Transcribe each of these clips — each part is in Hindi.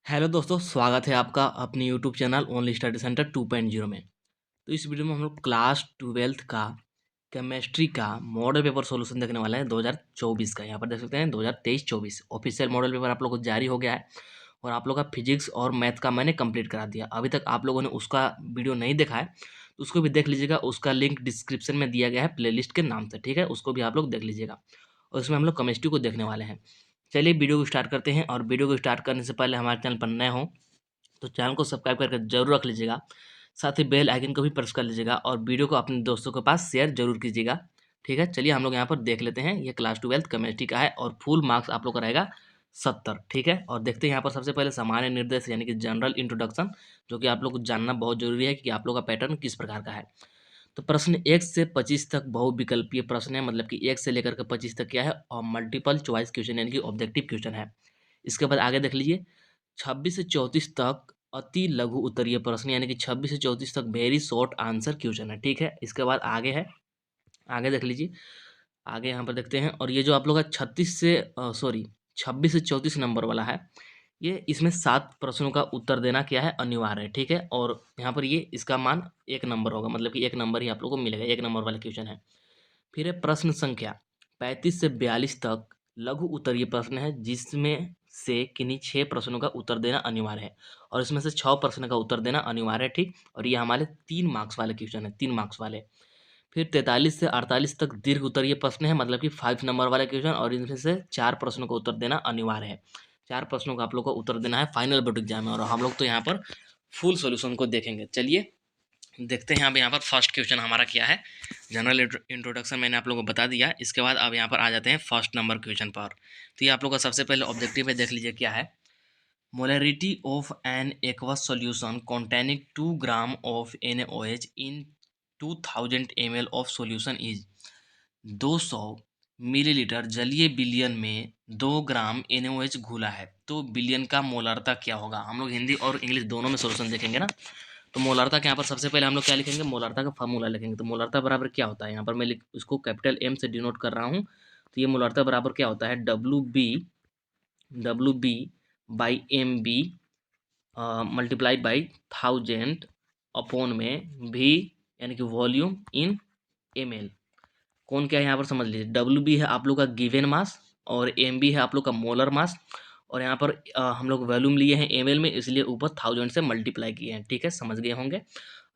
हेलो दोस्तों, स्वागत है आपका अपने YouTube channel only study centre 2.0 में। तो इस वीडियो में हम लोग क्लास 12th का केमिस्ट्री का मॉडल पेपर सॉल्यूशन देखने वाले हैं 2024 का। यहाँ पर देख सकते हैं 2023-24 ऑफिशियल मॉडल पेपर आप लोग को जारी हो गया है और आप लोग का फिजिक्स और मैथ का मैंने कंप्लीट करा दिया। अभी तक आप लोगों ने उसका वीडियो नहीं देखा है तो उसको भी देख लीजिएगा। उसका लिंक डिस्क्रिप्शन में दिया गया है प्लेलिस्ट के नाम से, ठीक है। उसको भी आप लोग देख लीजिएगा और इसमें हम लोग केमिस्ट्री को देखने वाले हैं। चलिए वीडियो को स्टार्ट करते हैं। और वीडियो को स्टार्ट करने से पहले हमारे चैनल पर नए हो तो चैनल को सब्सक्राइब करके जरूर रख लीजिएगा। साथ ही बेल आइकन को भी प्रेस कर लीजिएगा और वीडियो को अपने दोस्तों के पास शेयर जरूर कीजिएगा, ठीक है। चलिए हम लोग यहाँ पर देख लेते हैं। ये क्लास 12th केमिस्ट्री का है और फुल मार्क्स आप लोग का रहेगा 70, ठीक है। और देखते हैं यहाँ पर सबसे पहले सामान्य निर्देश यानी कि जनरल इंट्रोडक्शन, जो कि आप लोग को जानना बहुत जरूरी है कि आप लोग का पैटर्न किस प्रकार का है। तो प्रश्न 1 से 25 तक बहुविकल्पीय प्रश्न है, मतलब कि 1 से लेकर के 25 तक क्या है, और मल्टीपल चॉइस क्वेश्चन यानी कि ऑब्जेक्टिव क्वेश्चन है। इसके बाद आगे देख लीजिए 26 से 34 तक अति लघु उत्तरीय प्रश्न यानी कि 26 से 34 तक वेरी शॉर्ट आंसर क्वेश्चन है, ठीक है। इसके बाद आगे है, आगे देख लीजिए। आगे यहाँ पर देखते हैं। और ये जो आप लोग का 26 से 34 नंबर वाला है, ये इसमें 7 प्रश्नों का उत्तर देना क्या है, अनिवार्य है, ठीक है। और यहाँ पर ये इसका मान 1 नंबर होगा, मतलब कि 1 नंबर ही आप लोग को मिलेगा, 1 नंबर वाला क्वेश्चन है। फिर है प्रश्न संख्या 35 से 42 तक लघु उत्तरीय प्रश्न है, जिसमें से किन्हीं 6 प्रश्नों का उत्तर देना अनिवार्य है और इसमें से 6 प्रश्न का उत्तर देना अनिवार्य है, ठीक। और ये हमारे 3 मार्क्स वाले क्वेश्चन है, 3 मार्क्स वाले। फिर 43 से 48 तक दीर्घ उत्तरीय प्रश्न है, मतलब कि 5 नंबर वाला क्वेश्चन, और इनमें से 4 प्रश्नों का उत्तर देना अनिवार्य है। 4 प्रश्नों का आप लोग को उत्तर देना है फाइनल बोर्ड एग्जाम में। और हम लोग तो यहाँ पर फुल सॉल्यूशन को देखेंगे। चलिए देखते हैं। अब यहाँ पर फर्स्ट क्वेश्चन हमारा क्या है, जनरल इंट्रोडक्शन मैंने आप लोगों को बता दिया। इसके बाद अब यहाँ पर आ जाते हैं फर्स्ट नंबर क्वेश्चन पर। तो ये आप लोग का सबसे पहले ऑब्जेक्टिव में देख लीजिए क्या है। Molarity of an aqueous solution containing 2 gram of NaOH in 2000 ml of solution is 200 millilitre जलीय बिलियन में 2 ग्राम NaOH घुला है, तो बिलियन का मोलरता क्या होगा। हम लोग हिंदी और इंग्लिश दोनों में सॉल्यूशन देखेंगे ना। तो मोलारता के यहाँ पर सबसे पहले हम लोग क्या लिखेंगे, मोलारता का फार्मूला लिखेंगे। तो मोलारता बराबर क्या होता है, यहाँ पर मैं इसको कैपिटल M से डिनोट कर रहा हूँ। तो ये मोलारता बराबर क्या होता है, W B by M B multiplied by 1000 upon में भी, यानी कि वॉल्यूम इन ml। कौन क्या है यहाँ पर समझ लीजिए। डब्ल्यू बी है आप लोग का गिवन मास और M B है आप लोग का मोलर मास। और यहाँ पर हम लोग वॉल्यूम लिए हैं ml में, इसलिए ऊपर 1000 से मल्टीप्लाई किए हैं, ठीक है, समझ गए होंगे।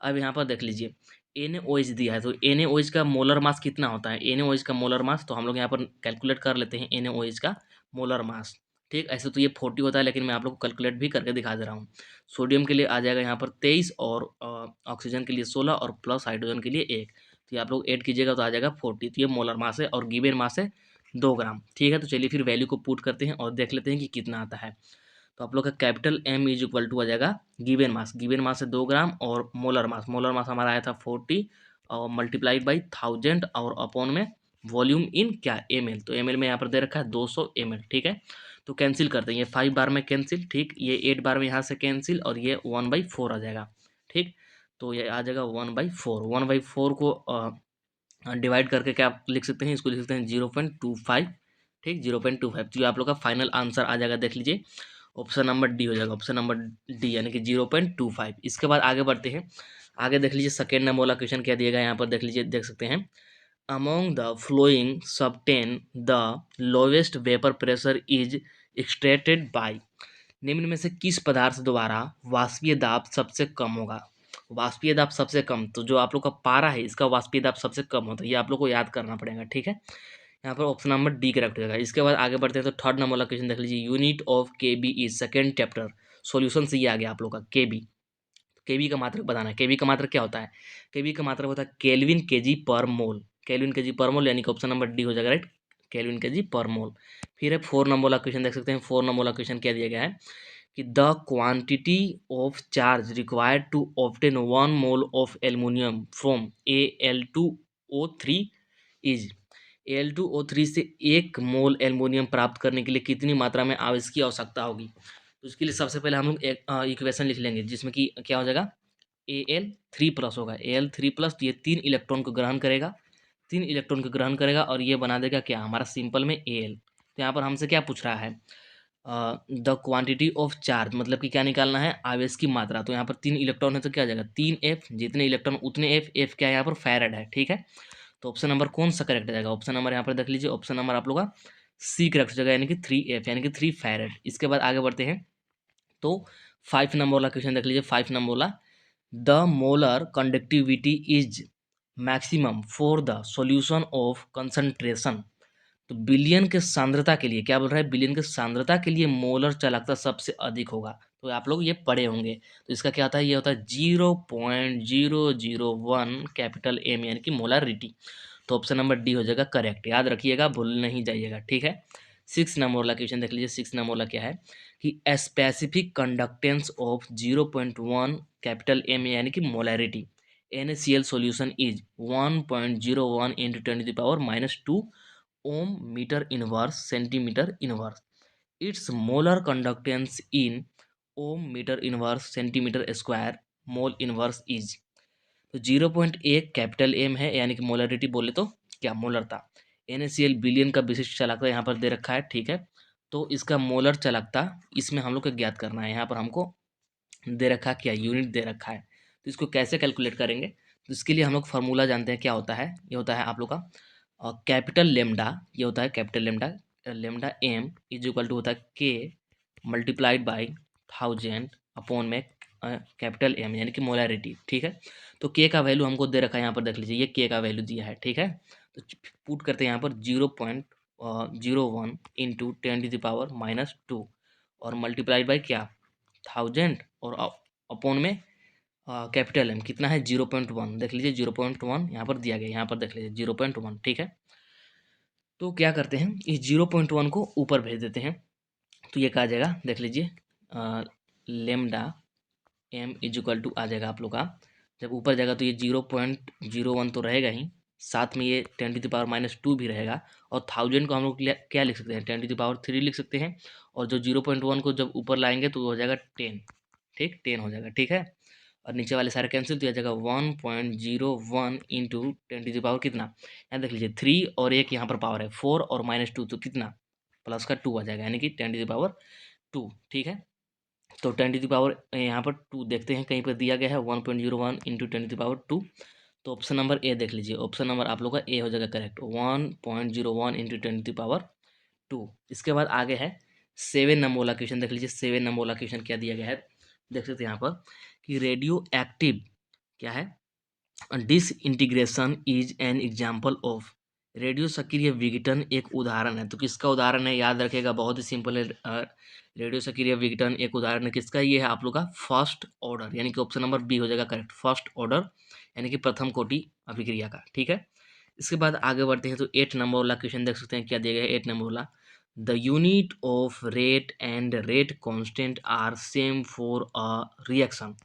अब यहाँ पर देख लीजिए NaOH दिया है, तो NaOH का मोलर मास कितना होता है, NaOH का मोलर मास तो हम लोग यहाँ पर कैलकुलेट कर लेते हैं NaOH का मोलर मास, ठीक। ऐसे तो ये 40 होता है, लेकिन मैं आप लोग को कैलकुलेट भी करके दिखा दे रहा हूँ। सोडियम के लिए आ जाएगा यहाँ पर 23 और ऑक्सीजन के लिए 16 और प्लस हाइड्रोजन के लिए 1। तो ये आप लोग ऐड कीजिएगा तो आ जाएगा 40। तो ये मोलर मास है और गिवन मास है 2 ग्राम, ठीक है। तो चलिए फिर वैल्यू को पुट करते हैं और देख लेते हैं कि कितना आता है। तो आप लोग का capital M is equal to आ जाएगा गिवन मास है 2 ग्राम और मोलर मास हमारा आया था 40 और मल्टीप्लाइड बाई 1000 और अपॉन में वॉल्यूम इन क्या ml। तो ml में यहाँ पर दे रखा है 200 ml, ठीक है। तो कैंसिल करते हैं, ये 5 बार में कैंसिल, ठीक। ये 8 बार में यहाँ से कैंसिल और ये 1/4 आ जाएगा, ठीक। तो ये आ जाएगा 1/4। 1/4 को डिवाइड करके क्या आप लिख सकते हैं, इसको लिख सकते हैं 0.25, ठीक, 0.25। तो ये आप लोग का फाइनल आंसर आ जाएगा, देख लीजिए ऑप्शन नंबर डी हो जाएगा, ऑप्शन नंबर डी यानी कि 0.25। इसके बाद आगे बढ़ते हैं। आगे देख लीजिए सेकेंड नंबर वाला क्वेश्चन क्या दिया गया यहाँ पर, देख लीजिए, देख सकते हैं। Among the following substance the lowest vapour pressure is extracted by, निम्न में से किस पदार्थ द्वारा वाष्पीय दाब सबसे कम होगा। वाष्पीय दाब सबसे कम, तो जो आप लोग का पारा है इसका वाष्पीय दाब सबसे कम होता है, ये आप लोग को याद करना पड़ेगा, ठीक है। यहाँ पर ऑप्शन नंबर डी करेक्ट हो जाएगा। इसके बाद आगे बढ़ते हैं तो थर्ड नंबर वाला क्वेश्चन देख लीजिए। Unit of KB is second chapter solution से ये आ गया आप लोग का KB। KB का मात्रक बताना है। KB का मात्रक क्या होता है, KB का मात्रक होता है केल्विन केजी पर मोल, केल्विन केजी पर मोल, यानी कि ऑप्शन नंबर डी हो जाएगा, राइट, केल्विन केजी पर मोल। फिर है 4 नंबर वाला क्वेश्चन देख सकते हैं। 4 नंबर वाला क्वेश्चन क्या दिया गया है कि the quantity of charge required to obtain 1 mole of aluminium from Al2O3 is, Al2O3 से 1 मोल एल्युमिनियम प्राप्त करने के लिए कितनी मात्रा में आवेश की आवश्यकता होगी। तो इसके लिए सबसे पहले हम लोग एक इक्वेशन लिख लेंगे, जिसमें कि क्या हो जाएगा, Al3+ होगा, Al3+। तो ये 3 इलेक्ट्रॉन को ग्रहण करेगा, 3 इलेक्ट्रॉन को ग्रहण करेगा और ये बना देगा क्या, हमारा सिंपल में Al। तो यहाँ पर हमसे क्या पूछ रहा है, द क्वांटिटी ऑफ चार्ज, मतलब कि क्या निकालना है, आवेश की मात्रा। तो यहाँ पर 3 इलेक्ट्रॉन है तो क्या आ जाएगा, 3F, जितने इलेक्ट्रॉन उतने एफ, एफ क्या है यहाँ पर, फैराड है, ठीक है। तो ऑप्शन नंबर कौन सा करेक्ट हो जाएगा, ऑप्शन नंबर यहाँ पर देख लीजिए, ऑप्शन नंबर आप लोग का सी करेक्ट हो जाएगा, यानी कि 3F, यानी कि 3 फैराड। इसके बाद आगे बढ़ते हैं, तो 5 नंबर वाला क्वेश्चन देख लीजिए। 5 नंबर वाला, the molar conductivity is maximum for the solution of concentration. तो बिलियन के सांद्रता के लिए क्या बोल रहा है, बिलियन के सांद्रता के लिए मोलर चालकता सबसे अधिक होगा। तो आप लोग ये पढ़े होंगे। तो इसका क्या होता है, ये होता है 0.001 कैपिटल एम, यानी कि मोलारिटी। तो ऑप्शन नंबर डी हो जाएगा करेक्ट, याद रखिएगा, भूल नहीं जाइएगा, ठीक है। 6 नंबर वाला क्वेश्चन देख लीजिए। 6 नंबर वाला क्या है कि specific conductance of 0.1 capital M, यानी कि molarity NaCl solution is 1.01 into 10⁻⁻2 ohm meter inverse centimeter inverse. Its molar conductance in ohm meter inverse centimeter square mole inverse is। तो 0.1 कैपिटल एम है, यानी कि मोलरिटी बोले तो क्या, मोलरता। NaCl बिलियन का विशिष्ट चालकता यहाँ पर दे रखा है, ठीक है। तो इसका मोलर चालकता इसमें हम लोग को ज्ञात करना है। यहाँ पर हमको दे रखा है क्या, यूनिट दे रखा है। तो इसको कैसे कैलकुलेट करेंगे, तो इसके लिए हम लोग फार्मूला जानते हैं, क्या होता है, ये होता है आप लोग का कैपिटल लेमडा, ये होता है capital lambda, lambda M is equal to होता है के मल्टीप्लाइड बाई 1000 अपॉन में कैपिटल एम, यानी कि मोलरिटी, ठीक है। तो के का वैल्यू हमको दे रखा है, यहाँ पर देख लीजिए, ये के का वैल्यू दिया है, ठीक है। तो पुट करते हैं यहाँ पर 0.01 इंटू 10⁻⁻2 और मल्टीप्लाइड बाई क्या, 1000 और अपॉन में कैपिटल एम कितना है, 0.1, देख लीजिए 0.1 यहाँ पर दिया गया, यहाँ पर देख लीजिए 0.1, ठीक है। तो क्या करते हैं, इस 0.1 को ऊपर भेज देते हैं, तो ये क्या आ जाएगा, देख लीजिए lambda M is equal to आ जाएगा आप लोग का, जब ऊपर जाएगा तो ये 0.01 तो रहेगा ही, साथ में ये 10⁻⁻2 भी रहेगा, और 1000 को हम लोग क्या लिख सकते हैं, 10⁻3 लिख सकते हैं, और जो 0.1 को जब ऊपर लाएंगे तो हो जाएगा 10, ठीक, 10 हो जाएगा, ठीक है। और नीचे वाले सारे कैंसिल, तो आ जाएगा 1.01 इंटू 10⁻, कितना, यहाँ देख लीजिए 3 और एक यहाँ पर पावर है 4 और -2, तो कितना, प्लस का 2 आ जाएगा, यानी कि 10⁻2, ठीक है। तो 10⁻, यहाँ पर 2 देखते हैं कहीं पर दिया गया है, 1.01 इंटू 10⁻2। तो ऑप्शन नंबर ए देख लीजिए, ऑप्शन नंबर आप लोग का ए हो जाएगा करेक्ट, 1.01 इंटू 10⁻2। इसके बाद आगे है 7 नंबर वाला क्वेश्चन देख लीजिए। 7 नंबर वाला क्वेश्चन क्या दिया गया है, देख सकते हैं यहाँ पर कि रेडियो एक्टिव क्या है, disintegration is an example of. Radio सक्रिय विघटन एक उदाहरण है, तो किसका उदाहरण है, याद रखेगा, बहुत ही सिंपल है। रेडियो सक्रिय विघटन एक उदाहरण है किसका, ये है आप लोग का फर्स्ट ऑर्डर, यानी कि ऑप्शन नंबर बी हो जाएगा करेक्ट, फर्स्ट ऑर्डर, यानी कि प्रथम कोटि अभिक्रिया का, ठीक है। इसके बाद आगे बढ़ते हैं, तो 8 नंबर वाला क्वेश्चन देख सकते हैं, क्या दिया गया है 8 नंबर वाला, the unit of rate and rate constant are same for a reaction.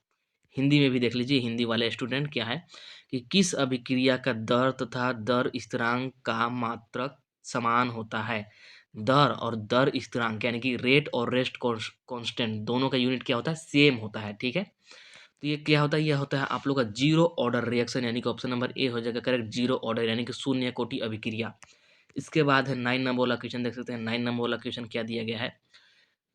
Hindi में भी देख लीजिए, हिंदी वाले स्टूडेंट, क्या है कि किस अभिक्रिया का दर तथा दर स्थिरांक का मात्रक समान होता है। दर और दर स्थिरांक, यानी कि रेट और रेस्ट कांस्टेंट, दोनों का यूनिट क्या होता है, सेम होता है, ठीक है। तो ये क्या होता है, ये होता है आप लोग का जीरो ऑर्डर रिएक्शन, यानी कि ऑप्शन नंबर ए हो जाएगा करेक्ट, जीरो ऑर्डर, यानी कि शून्य कोटि अभिक्रिया। इसके बाद है 9 नंबर वाला क्वेश्चन देख सकते हैं। 9 नंबर वाला क्वेश्चन क्या दिया गया है,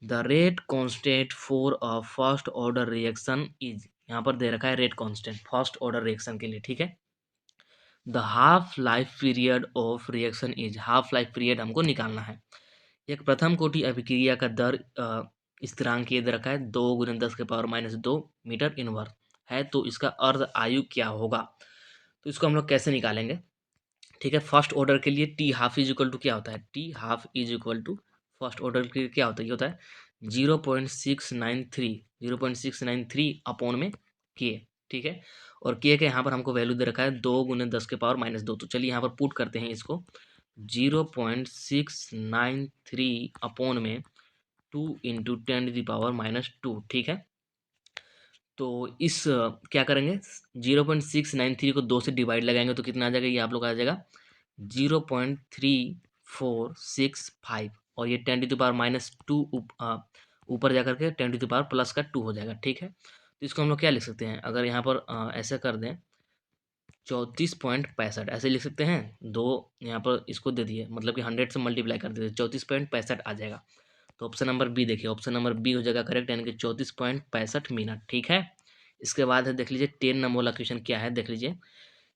the rate constant for a first order reaction is, यहाँ पर दे रखा है rate constant first order reaction के लिए, ठीक है। The half life period of reaction is, half life period हमको निकालना है। एक प्रथम कोटि अभिक्रिया का दर स्थिरांक ये दे रखा है 2 × 10⁻² मीटर इनवर्स है, तो इसका अर्ध आयु क्या होगा। तो इसको हम लोग कैसे निकालेंगे, ठीक है। फर्स्ट ऑर्डर के लिए T half is equal to क्या होता है, T half is equal to first order के लिए क्या होता है, ये होता है 0.693, 0.693 अपॉन में के, ठीक है। और के यहाँ पर हमको वैल्यू दे रखा है 2 × 10⁻², तो चलिए यहाँ पर पुट करते हैं इसको, 0.693 अपॉन में 2 × 10⁻², ठीक है। तो इस क्या करेंगे, 0.693 को 2 से डिवाइड लगाएंगे तो कितना आ जाएगा, ये आप लोग आ जाएगा 0.3465, और ये 10⁻², ऊपर जाकर के 10⁻+2 हो जाएगा, ठीक है। तो इसको हम लोग क्या लिख सकते हैं, अगर यहाँ पर ऐसा कर दें 34.65 ऐसे लिख सकते हैं, दो यहाँ पर इसको दे दिए, मतलब कि 100 से मल्टीप्लाई कर देते 34.65 आ जाएगा। तो ऑप्शन नंबर बी देखिए, ऑप्शन नंबर बी हो जाएगा करेक्ट, यानी कि 34.65 मिनट। ठीक है, इसके बाद है देख लीजिए 10 नंबर वाला क्वेश्चन क्या है, देख लीजिए।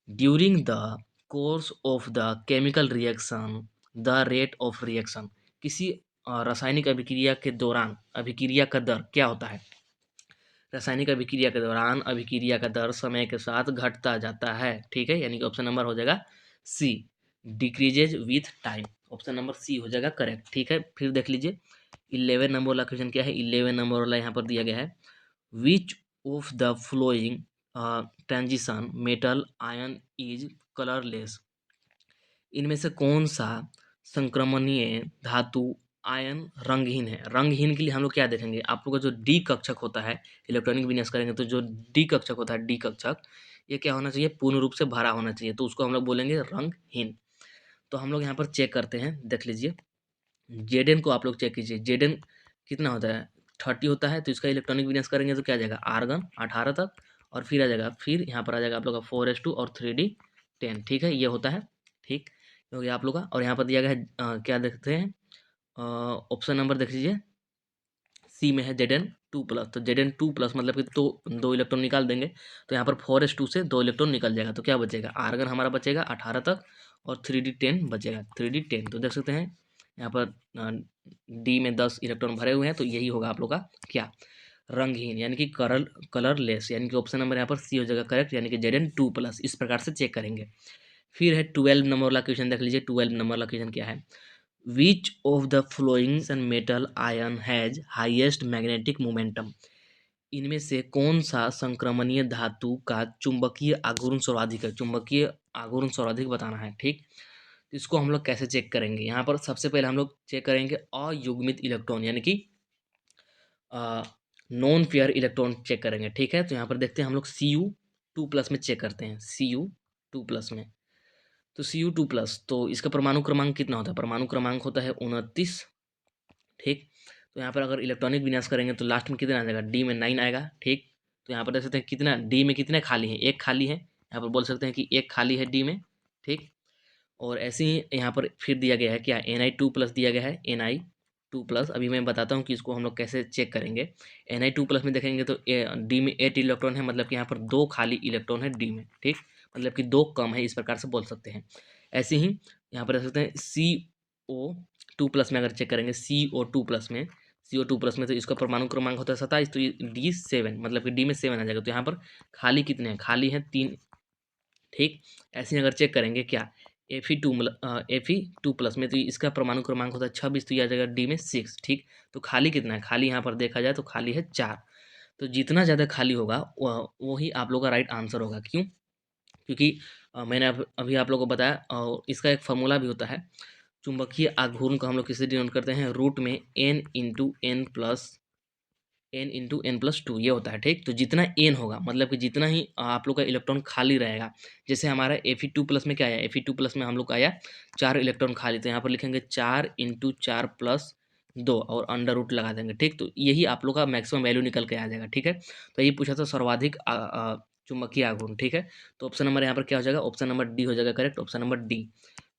During the course of the chemical reaction the rate of reaction, किसी रासायनिक अभिक्रिया के दौरान अभिक्रिया का दर क्या होता है। रासायनिक अभिक्रिया के दौरान अभिक्रिया का दर समय के साथ घटता जाता है। ठीक है, यानी कि ऑप्शन नंबर हो जाएगा C, decreases with time. Option number C हो जाएगा करेक्ट। ठीक है, फिर देख लीजिए 11 नंबर वाला क्वेश्चन क्या है। 11 नंबर वाला यहाँ पर दिया गया है, which of the flowing transition metal ion is colourless, इनमें से कौन सा संक्रमणीय धातु आयन रंगहीन है। रंगहीन के लिए हम लोग क्या देखेंगे, आप लोग का जो डी कक्षक होता है, इलेक्ट्रॉनिक विन्यास करेंगे तो जो डी कक्षक होता है, डी कक्षक ये क्या होना चाहिए, पूर्ण रूप से भरा होना चाहिए, तो उसको हम लोग बोलेंगे रंगहीन। तो हम लोग यहाँ पर चेक करते हैं, देख लीजिए जेड को आप लोग चेक कीजिए, जेड कितना होता है 30 होता है, तो इसका इलेक्ट्रॉनिक विन्यास करेंगे तो क्या आ जाएगा आर्गन 18 तक, और फिर आ जाएगा, फिर यहाँ पर आ जाएगा आप लोग का 4s2 और 3d10। ठीक है, ये होता है। ठीक हो गया आप लोग का, और यहाँ पर दिया गया है क्या देखते हैं, ऑप्शन नंबर देख लीजिए सी में है Zn2+, तो Zn2+ मतलब कि तो दो इलेक्ट्रॉन निकाल देंगे, तो यहाँ पर 4s2 से दो इलेक्ट्रॉन निकल जाएगा, तो क्या बचेगा आर्गन हमारा बचेगा 18 तक, और 3d10 बचेगा 3d10। तो देख सकते हैं यहाँ पर डी में 10 इलेक्ट्रॉन भरे हुए हैं, तो यही होगा आप लोग का क्या रंगहीन, यानी कि कलरलेस, यानी कि ऑप्शन नंबर यहाँ पर सी हो जाएगा करेक्ट, यानी कि Zn2+। इस प्रकार से चेक करेंगे। फिर है 12 नंबर वाला क्वेश्चन, देख लीजिए 12 नंबर वाला क्वेश्चन क्या है, which of the flowing metal ion has highest magnetic momentum, इनमें से कौन सा संक्रमणीय धातु का चुंबकीय आघूर्ण सर्वाधिक है। चुंबकीय आघूर्ण सर्वाधिक बताना है। ठीक, तो इसको हम लोग कैसे चेक करेंगे, यहाँ पर सबसे पहले हम लोग चेक करेंगे अयुग्मित इलेक्ट्रॉन, यानी कि नॉन पेयर इलेक्ट्रॉन चेक करेंगे। ठीक है, तो यहाँ पर देखते हैं हम लोग Cu2+ में चेक करते हैं, Cu2+ में, तो Cu2+, तो इसका परमाणु क्रमांक कितना होता है, परमाणु क्रमांक होता है 29। ठीक, तो यहाँ पर अगर इलेक्ट्रॉनिक विन्यास करेंगे तो लास्ट में कितना आ जाएगा, डी में 9 आएगा। ठीक, तो यहाँ पर देख सकते हैं कितना डी में कितने खाली हैं, एक खाली है, यहाँ पर बोल सकते हैं कि एक खाली है डी में। ठीक, और ऐसे ही यहाँ पर फिर दिया गया है क्या, Ni2+ दिया गया है, Ni2+। अभी मैं बताता हूँ कि इसको हम लोग कैसे चेक करेंगे। Ni2+ में देखेंगे तो डी में 8 इलेक्ट्रॉन है, मतलब कि यहाँ पर दो खाली इलेक्ट्रॉन है डी में। ठीक, मतलब कि दो कम है, इस प्रकार से बोल सकते हैं। ऐसे ही यहाँ पर देख सकते हैं CO2+ में अगर चेक करेंगे, CO2+ में तो इसका परमाणु क्रमांक होता है 27, तो ये D7, मतलब कि डी में 7 आ जाएगा, तो यहाँ पर खाली कितने हैं, खाली हैं 3। ठीक, ऐसे ही अगर चेक करेंगे क्या, Fe2+ में, तो इसका परमाणु क्रमांक होता है 26, तो ये आ जाएगा डी में 6। ठीक, तो खाली कितना है, खाली यहाँ पर देखा जाए तो खाली है 4। तो जितना ज़्यादा खाली होगा वही आप लोग का राइट आंसर होगा। क्यों, क्योंकि मैंने अभी आप लोगों को बताया, और इसका एक फार्मूला भी होता है, चुंबकीय आघूर्ण को हम लोग किससे डिनोट करते हैं, रूट में n × n+2 ये होता है। ठीक, तो जितना n होगा, मतलब कि जितना ही आप लोग का इलेक्ट्रॉन खाली रहेगा, जैसे हमारा Fe2+ में क्या आया, Fe2+ में हम लोग का आया 4 इलेक्ट्रॉन खाली, तो यहाँ पर लिखेंगे 4 × 4+2 और अंडर रूट लगा देंगे। ठीक, तो यही आप लोग का मैक्सिमम वैल्यू निकल के आ जाएगा। ठीक है, तो ये पूछा था सर्वाधिक चुंबकीय आघूर्ण। ठीक है, तो ऑप्शन नंबर यहाँ पर क्या हो जाएगा, ऑप्शन नंबर डी हो जाएगा करेक्ट, ऑप्शन नंबर डी।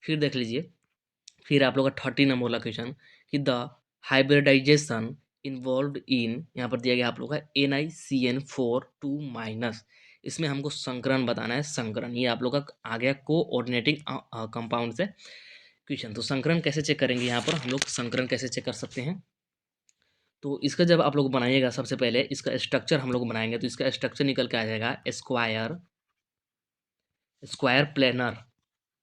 फिर देख लीजिए, फिर आप लोग का 30 नंबर वाला क्वेश्चन कि द हाइब्रिडाइजेशन इन्वॉल्व इन, यहाँ पर दिया गया आप लोग का NiCN4 2-, इसमें हमको संकरण बताना है। संकरण ये आप लोग का आ गया कोऑर्डिनेटिंग कंपाउंड से क्वेश्चन। तो संकरण कैसे चेक करेंगे, यहाँ पर हम लोग संकरण कैसे चेक कर सकते हैं, तो इसका जब आप लोग बनाइएगा सबसे पहले इसका स्ट्रक्चर हम लोग बनाएंगे, तो इसका स्ट्रक्चर निकल के आ जाएगा स्क्वायर प्लेनर।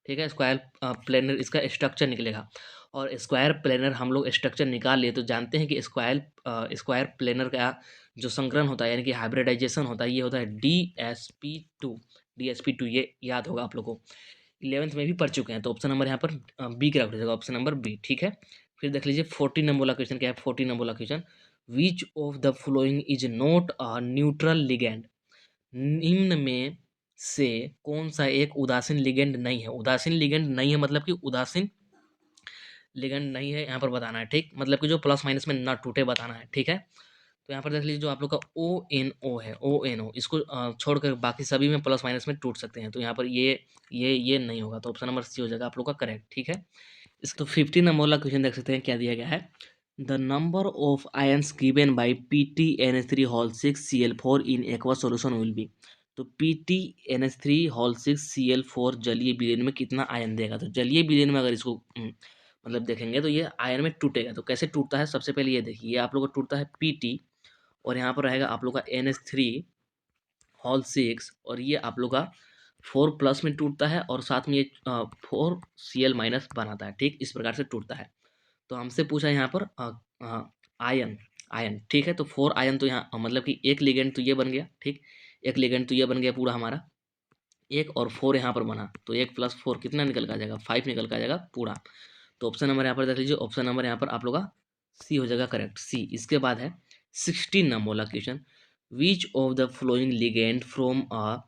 ठीक है, स्क्वायर प्लेनर इसका स्ट्रक्चर निकलेगा, और स्क्वायर प्लेनर हम लोग स्ट्रक्चर निकाल लिए तो जानते हैं कि स्क्वायर प्लेनर का जो संकरण होता है, यानी कि हाइब्रिडाइजेशन होता है, ये होता है DsP2। ये याद होगा आप लोग को, 11th में भी पढ़ चुके हैं। तो ऑप्शन नंबर यहाँ पर बी का रख दीजिएगा, ऑप्शन नंबर बी। ठीक है, फिर देख लीजिए 14 नंबर वाला क्वेश्चन क्या है, 14 नंबर वाला question, which of the following is not a neutral ligand, निम्न में से कौन सा एक उदासीन लिगेंड नहीं है। उदासीन लिगेंड नहीं है मतलब कि उदासीन लिगेंड नहीं है, यहाँ पर बताना है। ठीक, मतलब कि जो प्लस माइनस में ना टूटे बताना है। ठीक है, तो यहाँ पर देख लीजिए जो आप लोग का ONO है, ONO इसको छोड़कर बाकी सभी में प्लस माइनस में टूट सकते हैं, तो यहाँ पर ये नहीं होगा, तो ऑप्शन नंबर सी हो जाएगा आप लोग का करेक्ट। ठीक है, इसको 15 नंबर वाला क्वेश्चन देख सकते हैं क्या दिया गया है, the number of ions given by PtNH3 6Cl4 in aqua solution will be. तो PtNH3 6Cl4 जलीय विलयन में कितना आयन देगा? तो जलीय विलयन में अगर इसको मतलब देखेंगे तो ये आयन में टूटेगा। तो कैसे टूटता है, सबसे पहले ये देखिए, ये आप लोग का टूटता है Pt, और यहाँ पर रहेगा आप लोग का NH3 6, और ये आप लोग का 4+ में टूटता है, और साथ में ये 4Cl- बनाता है। ठीक, इस प्रकार से टूटता है। तो हमसे पूछा यहाँ पर आयन, आयन, ठीक है। तो 4 आयन, तो यहाँ मतलब कि एक लिगेंड तो ये बन गया, ठीक, एक लिगेंड तो ये बन गया पूरा हमारा, एक और 4 यहाँ पर बना, तो 1 + 4 कितना निकल के आ जाएगा? 5 निकल के आ जाएगा पूरा। तो ऑप्शन नंबर यहाँ पर देख लीजिए, ऑप्शन नंबर यहाँ पर आप लोग का सी हो जाएगा करेक्ट, सी। इसके बाद है 16 नंबर वाला question, which of the flowing ligand from क्या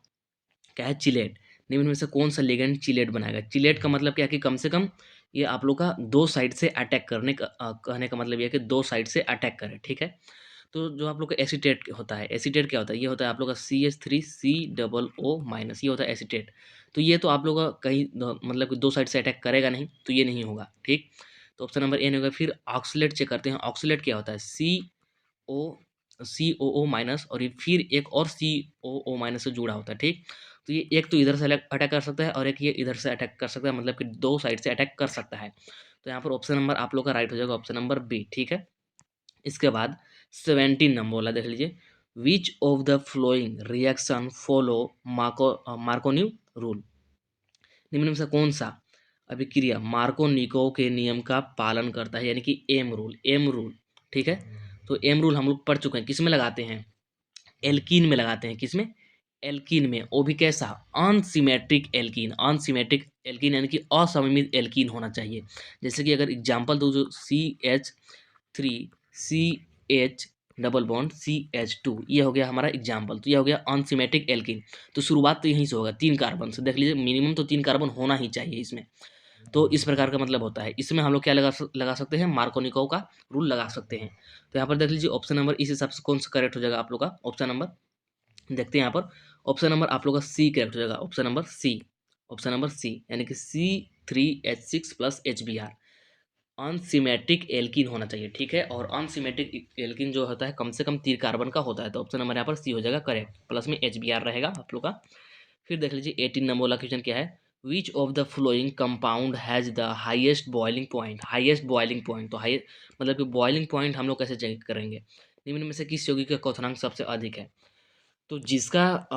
है, चिलेट, निम्न में से कौन सा लिगेंड चिलेट बनाएगा? चिलेट का मतलब क्या है कि कम से कम ये आप लोग का दो साइड से अटैक करने का कहने का मतलब ये है कि दो साइड से अटैक करे, ठीक है। तो जो आप लोग का एसीटेट होता है, एसीटेट क्या होता है? ये होता है आप लोग का CH3C+O-, ये होता है एसीटेट। तो ये तो आप लोग का कहीं मतलब कि दो साइड से अटैक करेगा नहीं, तो ये नहीं होगा, ठीक। तो ऑप्शन नंबर ए नहीं होगा। फिर ऑक्सीलेट चेक करते हैं, ऑक्सीलेट क्या होता है? ओ COO-, और ये फिर एक और COO- से जुड़ा होता है, ठीक। तो ये एक तो इधर से अटैक कर सकता है, और एक ये इधर से अटैक कर सकता है, मतलब कि दो साइड से अटैक कर सकता है। तो यहाँ पर ऑप्शन नंबर आप लोग का राइट हो जाएगा, ऑप्शन नंबर बी, ठीक है। इसके बाद 17 नंबर वाला देख लीजिए, which of the following reaction follow Markovnikov rule, निम्न में से कौन सा अभिक्रिया मार्कोनिको के नियम का पालन करता है, यानी कि एम रूल, एम रूल, ठीक है। तो एम रूल हम लोग पढ़ चुके हैं, किसमें लगाते हैं? एल्कीन में लगाते हैं, किसमें? एल्कीन में, वो भी कैसा? अनसिमेट्रिक एल्कीन, अनसिमेट्रिक एल्कीन यानी कि असममित एल्कीन होना चाहिए। जैसे कि अगर एग्जांपल दो, जो CH3CH डबल बॉन्ड CH2, ये हो गया हमारा एग्जांपल, तो ये हो गया अनसिमेट्रिक एल्कीन। तो शुरुआत तो यहीं से होगा, 3 कार्बन से, देख लीजिए मिनिमम तो 3 कार्बन होना ही चाहिए इसमें। तो इस प्रकार का मतलब होता है, इसमें हम लोग क्या लगा सकते हैं? मार्कोनिको का रूल लगा सकते हैं। तो यहाँ पर देख लीजिए ऑप्शन नंबर इस हिसाब से कौन सा करेक्ट हो जाएगा आप लोग का? ऑप्शन नंबर देखते हैं यहाँ पर, ऑप्शन नंबर आप लोग का सी करेक्ट हो जाएगा, option number C, option number C, यानी कि C3H6+HBr अनसिमेट्रिक एल्कीन होना चाहिए, ठीक है। और अनसिमेट्रिक एल्कीन जो होता है कम से कम 3 कार्बन का होता है, तो ऑप्शन नंबर यहाँ पर सी हो जाएगा करेक्ट, प्लस में HBr रहेगा आप लोग का। फिर देख लीजिए 18 नंबर वाला क्वेश्चन क्या है, which of the flowing compound has the highest boiling point, highest boiling point, तो हाई मतलब कि बॉइलिंग पॉइंट हम लोग कैसे चेक करेंगे? निम्न में से किस यौगिक का क्वथनांक सबसे अधिक है? तो जिसका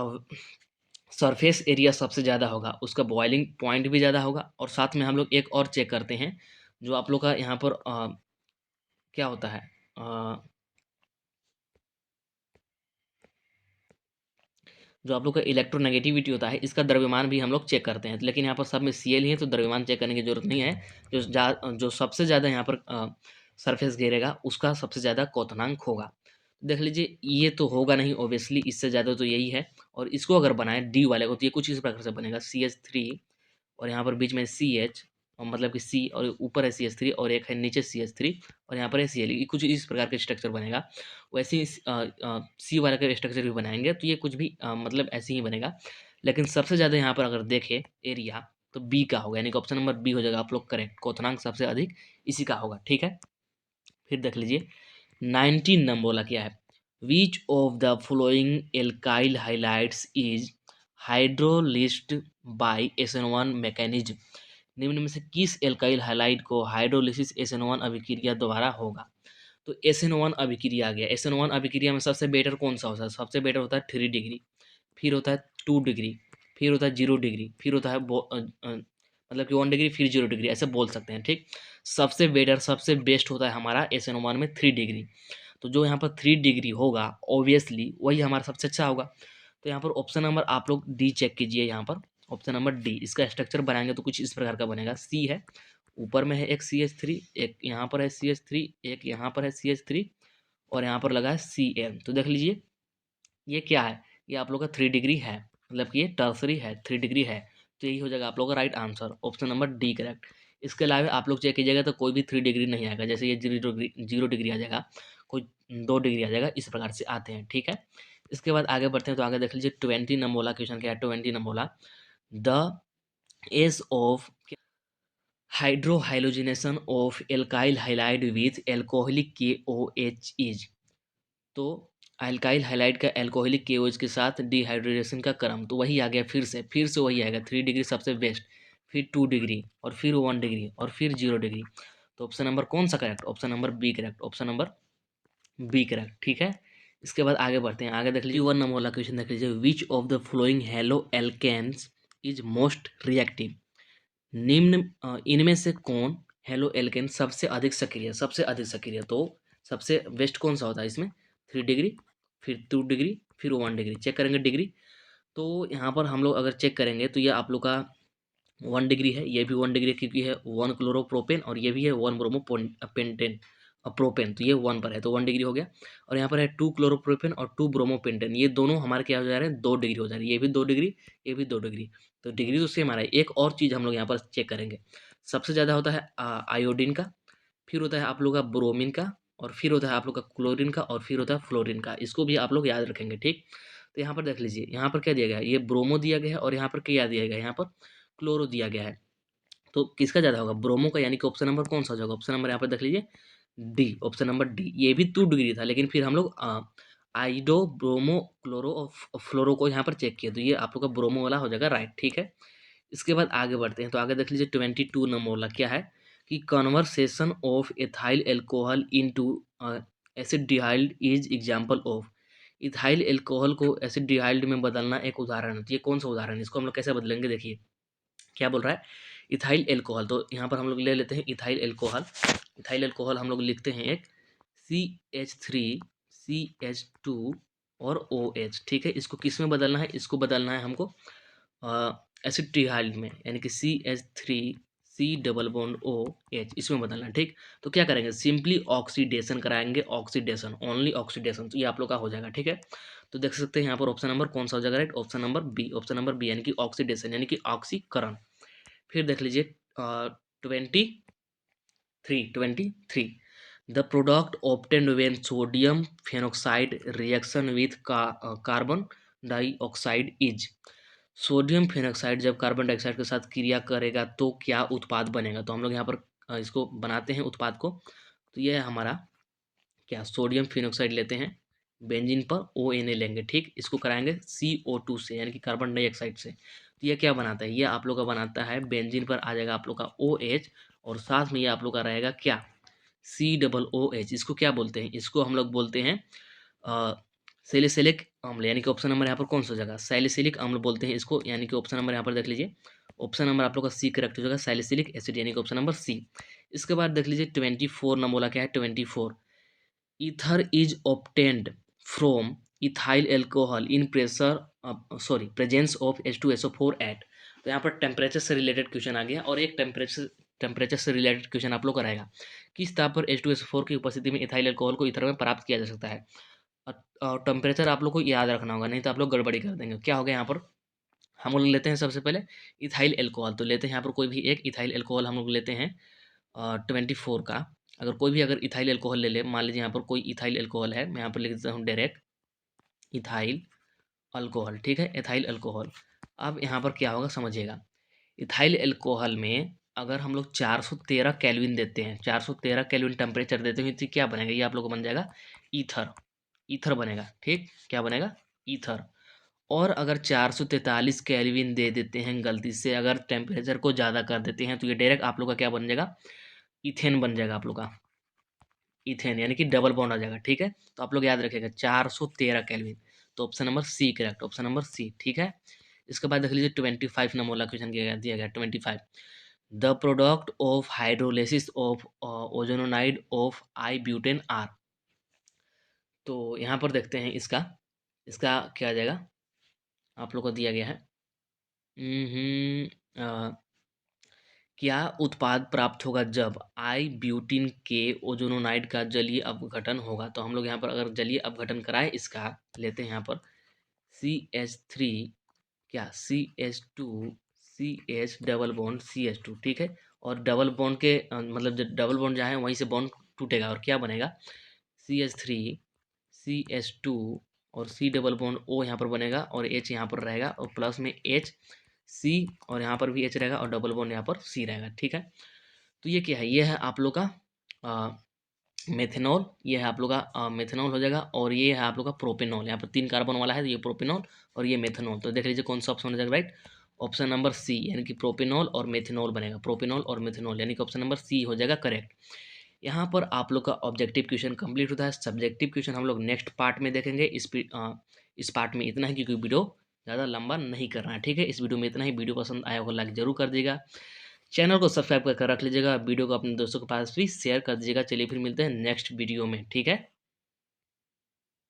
सरफेस एरिया सबसे ज़्यादा होगा उसका बॉइलिंग पॉइंट भी ज़्यादा होगा, और साथ में हम लोग एक और चेक करते हैं, जो आप लोग का यहाँ पर क्या होता है, जो आप लोग का इलेक्ट्रोनेगेटिविटी होता है, इसका द्रव्यमान भी हम लोग चेक करते हैं। लेकिन यहाँ पर सब में Cl ही है, तो द्रव्यमान चेक करने की जरूरत नहीं है। जो सबसे ज़्यादा यहाँ पर सरफेस घेरेगा उसका सबसे ज़्यादा क्वथनांक होगा। देख लीजिए ये तो होगा नहीं ऑब्वियसली, इससे ज़्यादा तो यही है। और इसको अगर बनाए डी वाले को, तो ये कुछ इस प्रकार से बनेगा CH3, और यहाँ पर बीच में CH, और मतलब कि C, और ऊपर है CH3, और एक है नीचे CH3, और यहाँ पर है Cl, ये कुछ इस प्रकार के स्ट्रक्चर बनेगा। वैसे ही सी वाला का स्ट्रक्चर भी बनाएंगे, तो ये कुछ भी मतलब ऐसे ही बनेगा। लेकिन सबसे ज़्यादा यहाँ पर अगर देखें एरिया, तो बी का होगा, यानी कि ऑप्शन नंबर बी हो जाएगा आप लोग करेक्ट, क्वथनांक सबसे अधिक इसी का होगा, ठीक है। फिर देख लीजिए 19 नंबर वाला क्या है, which of the following alkyl halides is hydrolysed by SN1 mechanism, निम्न में से किस एल्काइल हाइलाइट को हाइड्रोलिसिस SN1 अभिक्रिया द्वारा होगा? तो SN1 अभिक्रिया आ गया। SN1 अभिक्रिया में सबसे बेटर कौन सा होता है? सबसे बेटर होता है 3 डिग्री, फिर होता है 2 डिग्री, फिर होता है 0 डिग्री, फिर होता है मतलब कि 1 डिग्री, फिर 0 डिग्री, ऐसे बोल सकते हैं, ठीक। सबसे बेटर, सबसे बेस्ट होता है हमारा SN1 में 3 डिग्री। तो जो यहाँ पर 3 डिग्री होगा ऑब्वियसली वही हमारा सबसे अच्छा होगा। तो यहाँ पर ऑप्शन नंबर आप लोग डी चेक कीजिए, यहाँ पर ऑप्शन नंबर डी, इसका स्ट्रक्चर बनाएंगे तो कुछ इस प्रकार का बनेगा। सी है, ऊपर में है एक CH3, एक यहाँ पर है CH3, एक यहाँ पर है CH3, और यहाँ पर लगा है Cl। तो देख लीजिए ये क्या है, ये आप लोग का 3 डिग्री है, मतलब कि ये टर्सरी है, 3 डिग्री है। तो यही हो जाएगा आप लोग का right answer, option number D correct. इसके अलावा आप लोग चेक कीजिएगा तो कोई भी 3 डिग्री नहीं आएगा, जैसे ये 0 डिग्री, 0 डिग्री आ जाएगा, कोई 2 डिग्री आ जाएगा, इस प्रकार से आते हैं, ठीक है। इसके बाद आगे बढ़ते हैं, तो आगे देख लीजिए 20 नंबर वाला क्वेश्चन क्या है, 20 नंबर वाला, the age of hydro halogenation of alkyl halide with alcoholic K O H is. तो अल्काइल हाइलाइड का एल्कोहलिक केओएच के साथ डिहाइड्रेशन का क्रम तो वही आ गया, फिर से वही आएगा। 3 डिग्री सबसे बेस्ट, फिर 2 डिग्री, और फिर 1 डिग्री, और फिर 0 डिग्री। तो ऑप्शन नंबर कौन सा correct? Option number B correct, option number B correct. ठीक है, इसके बाद आगे बढ़ते हैं। आगे देख लीजिए 1 नंबर वाला क्वेश्चन देख लीजिए। Which of the following halo alkenes is most reactive. निम्न इनमें से कौन हेलो एल्केन सबसे अधिक सक्रिय, तो सबसे बेस्ट कौन सा होता है इसमें? 3 डिग्री, फिर 2 डिग्री, फिर 1 डिग्री। चेक करेंगे डिग्री। तो यहाँ पर हम लोग अगर चेक करेंगे तो ये आप लोग का 1 डिग्री है, ये भी 1 डिग्री, क्योंकि है 1 क्लोरोप्रोपेन, और ये भी है 1 ब्रोमोपेंटेन प्रोपेन, तो ये 1 पर है, तो 1 डिग्री हो गया। और यहाँ पर है 2 क्लोरोप्रोपेन और 2 ब्रोमोपेंटेन, ये दोनों हमारे क्या हो जा रहे हैं? 2 डिग्री हो जा रही है। ये भी 2 डिग्री, ये भी 2 डिग्री, तो डिग्री तो सेम आ रहा है। एक और चीज़ हम लोग यहाँ पर चेक करेंगे। सबसे ज़्यादा होता है आयोडीन का, फिर होता है आप लोग का ब्रोमीन का, और फिर होता है आप लोग का क्लोरीन का, और फिर होता है फ्लोरीन का। इसको भी आप लोग याद रखेंगे, ठीक। तो यहाँ पर देख लीजिए, यहाँ पर क्या दिया गया है? ये ब्रोमो दिया गया है, और यहाँ पर क्या दिया गया है? यहाँ पर क्लोरो दिया गया है। तो किसका ज़्यादा होगा? ब्रोमो का, यानी कि ऑप्शन नंबर कौन सा हो जाएगा? ऑप्शन नंबर यहाँ पर देख लीजिए डी, ऑप्शन नंबर डी। ये भी 2 डिग्री था, लेकिन फिर हम लोग आइडो ब्रोमो क्लोरो और फ्लोरो को यहाँ पर चेक किया, तो ये आप लोग का ब्रोमो वाला हो जाएगा राइट, ठीक है। इसके बाद आगे बढ़ते हैं। तो आगे देख लीजिए 22 नंबर वाला क्या है कि conversation of ethyl alcohol into acetaldehyde is example of. Ethyl alcohol को एसिडिहाइड में बदलना एक उदाहरण है। तो ये कौन सा उदाहरण है? इसको हम लोग कैसे बदलेंगे? देखिए क्या बोल रहा है, इथाइल एल्कोहल। तो यहाँ पर हम लोग ले लेते हैं इथाइल एल्कोहल। इथाइल एल्कोहल हम लोग लिखते हैं एक CH3CH2 और OH, ठीक है। इसको किस में बदलना है? इसको बदलना है हमको एसिटिहाइड में, यानी कि CH3C डबल बॉन्ड OH, इसमें बदलना है, ठीक। तो क्या करेंगे? सिंपली ऑक्सीडेशन कराएंगे, ऑक्सीडेशन, ओनली ऑक्सीडेशन, तो ये आप लोग का हो जाएगा, ठीक है। तो देख सकते हैं यहाँ पर ऑप्शन नंबर कौन सा हो जाएगा right? Option number B, option number B, यानी कि ऑक्सीडेशन, यानी कि ऑक्सीकरण। फिर देख लीजिए 23 the product obtained when sodium phenoxide reaction with carbon dioxide is. Sodium phenoxide जब कार्बन डाइऑक्साइड के साथ क्रिया करेगा तो क्या उत्पाद बनेगा? तो हम लोग यहाँ पर इसको बनाते हैं उत्पाद को। तो ये है हमारा क्या, सोडियम फिनोक्साइड लेते हैं, बेंजीन पर ONA लेंगे, ठीक। इसको कराएंगे CO2 से, यानी कि कार्बन डाइऑक्साइड से। तो ये क्या बनाता है? ये आप लोग का बनाता है, बेंजीन पर आ जाएगा आप लोग का OH, और साथ में ये आप लोग का रहेगा क्या? COOH। इसको क्या बोलते हैं? इसको हम लोग बोलते हैं सैलिसिलिक अम्ल, यानी कि ऑप्शन नंबर यहाँ पर कौन सा जगह? सैलिसिलिक अम्ल बोलते हैं इसको, यानी कि ऑप्शन नंबर यहाँ पर देख लीजिए, ऑप्शन नंबर आप लोग का सी करेक्ट हो जाएगा, सैलिसिलिक एसिड, यानी कि ऑप्शन नंबर सी। इसके बाद देख लीजिए 24 नंबर वाला क्या है? 24 ether is obtained from ethyl alcohol in presence of H2SO4 at. तो यहाँ पर टेम्परेचर से रिलेटेड क्वेश्चन आ गया, और एक टेम्परेचर से रिलेटेड क्वेश्चन आप लोग का रहेगा। किस ताप पर H2SO4 की उपस्थिति में इथाइल एल्कोहल को ईथर में प्राप्त किया जा सकता है? और टेम्परेचर आप लोग को याद रखना होगा, नहीं तो आप लोग गड़बड़ी कर देंगे। क्या हो गया यहाँ पर? हम लोग लेते हैं सबसे पहले इथाइल एल्कोहल, तो लेते हैं यहाँ पर कोई भी एक इथाइल एल्कोहल हम लोग लेते हैं 24 का। अगर कोई भी अगर इथाइल एल्कोहल ले ले, मान लीजिए यहाँ पर कोई इथाइल एल्कोहल है, मैं यहाँ पर लिख देता हूँ डायरेक्ट इथाइल अल्कोहल, ठीक है, इथाइल अल्कोहल। अब यहाँ पर क्या होगा समझिएगा, इथाइल एल्कोहल में अगर हम लोग 413 केल्विन देते हैं, 413 केल्विन टेम्परेचर देते हैं, तो क्या बनेगा? ये आप लोग को बन जाएगा ईथर, ईथर बनेगा, ठीक। क्या बनेगा? ईथर। और अगर 443 केल्विन दे देते हैं गलती से, अगर टेम्परेचर को ज़्यादा कर देते हैं, तो ये डायरेक्ट आप लोग का क्या बन जाएगा? इथेन बन जाएगा आप लोग का, इथेन, यानी कि डबल बॉन्ड आ जाएगा, ठीक है। तो आप लोग याद रखिएगा 413 केल्विन। तो option number C correct, option number C, ठीक है। इसके बाद देख लीजिए 25 नंबर वाला क्वेश्चन दिया गया 25 the product of hydrolysis of ozonide of I butane are. तो यहाँ पर देखते हैं इसका इसका क्या आ जाएगा, आप लोग को दिया गया है। क्या उत्पाद प्राप्त होगा जब आई ब्यूटिन के ओजोनाइड का जलीय अपघटन होगा? तो हम लोग यहाँ पर अगर जलीय अपघटन कराएं, इसका लेते हैं यहाँ पर CH3, क्या CH2CH डबल बॉन्ड CH2, ठीक है। और डबल बॉन्ड के मतलब जब डबल बॉन्ड जहाँ है वहीं से बॉन्ड टूटेगा, और क्या बनेगा? CH3CH2 और C डबल बॉन्ड O यहाँ पर बनेगा, और H यहाँ पर रहेगा, और प्लस में H C, और यहाँ पर भी H रहेगा, और डबल बॉन्ड यहाँ पर C रहेगा, ठीक है। तो ये क्या है, ये है आप लोग का मेथेनॉल, ये है आप लोग का मेथेनॉल हो जाएगा, और ये है आप लोग का प्रोपेनॉल। यहाँ पर 3 कार्बन वाला है, तो ये प्रोपेनॉल और ये मेथेनॉल। तो देख लीजिए कौन सा ऑप्शन हो जाएगा राइट, ऑप्शन नंबर सी, यानी कि प्रोपेनॉल और मेथेनॉल बनेगा, प्रोपेनॉल और मेथेनॉल, यानी कि ऑप्शन नंबर सी हो जाएगा करेक्ट। यहाँ पर आप लोग का ऑब्जेक्टिव क्वेश्चन कंप्लीट होता है। सब्जेक्टिव क्वेश्चन हम लोग नेक्स्ट पार्ट में देखेंगे। इस पार्ट में इतना ही, क्योंकि वीडियो ज़्यादा लंबा नहीं करना है, ठीक है। इस वीडियो में इतना ही। वीडियो पसंद आया होगा लाइक जरूर कर दीजिएगा, चैनल को सब्सक्राइब कर रख लीजिएगा, वीडियो को अपने दोस्तों के पास भी शेयर कर दीजिएगा। चलिए फिर मिलते हैं नेक्स्ट वीडियो में, ठीक है।